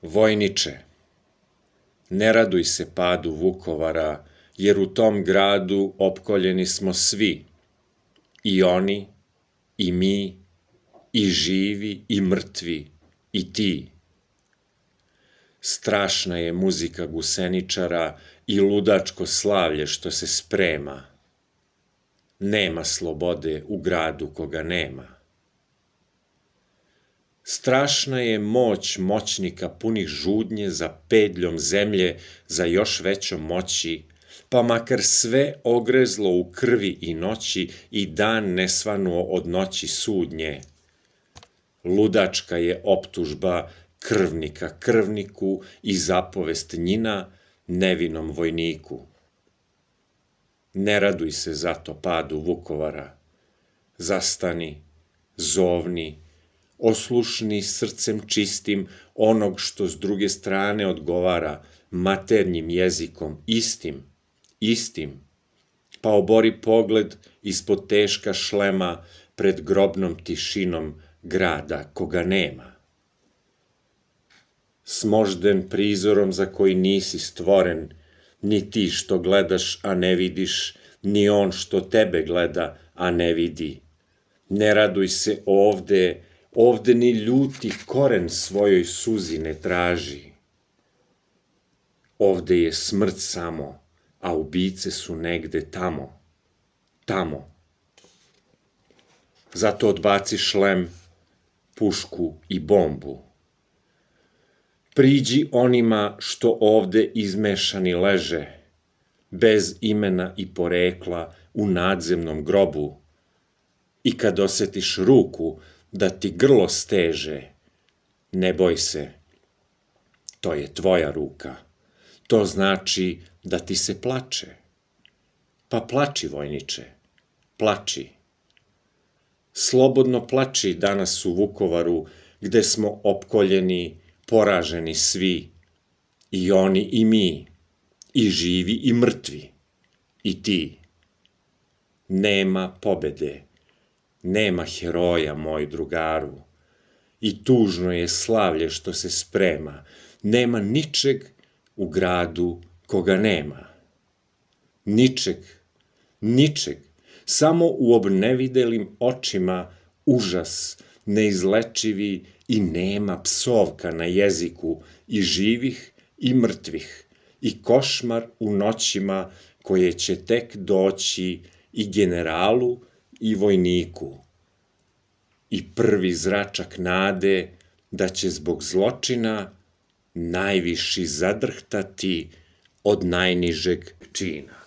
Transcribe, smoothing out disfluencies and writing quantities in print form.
Vojniče, ne raduj se padu Vukovara, jer u tom gradu opkoljeni smo svi, i oni, i mi, i živi, i mrtvi, i ti. Strašna je muzika guseničara i ludačko slavlje što se sprema. Nema slobode u gradu koga nema. Strašna je moć moćnika punih žudnje za pedljom zemlje, za još većom moći, pa makar sve ogrezlo u krvi i noći i dan nesvanuo od noći sudnje. Ludačka je optužba krvnika krvniku i zapovest njina nevinom vojniku. Ne raduj se zato padu Vukovara. Zastani, zovni, oslušni srcem čistim onog što s druge strane odgovara maternjim jezikom istim, pa obori pogled ispod teška šlema pred grobnom tišinom grada koga nema. Smožden prizorom za koji nisi stvoren, ni ti što gledaš, a ne vidiš, ni on što tebe gleda, a ne vidi. Ne raduj se ovde ni ljuti koren svojoj suzi ne traži. Ovde je smrt samo, a ubice su negde tamo. Zato odbaci šlem, pušku i bombu. Priđi onima što ovde izmešani leže, bez imena i porekla u nadzemnom grobu, i kad osetiš ruku da ti grlo steže, ne boj se, to je tvoja ruka, to znači da ti se plače. Pa plači, vojniče, plači. Slobodno plači danas u Vukovaru, gde smo opkoljeni, poraženi svi, i oni i mi, i živi i mrtvi, i ti. Nema pobede, nema heroja, moj drugaru, i tužno je slavlje što se sprema, nema ničeg u gradu koga nema. Ničeg, samo u obnevidelim očima užas neizlečivi i nema psovka na jeziku i živih i mrtvih, i košmar u noćima koje će tek doći i generalu i vojniku, i prvi zračak nade da će zbog zločina najviši zadrhtati od najnižeg čina.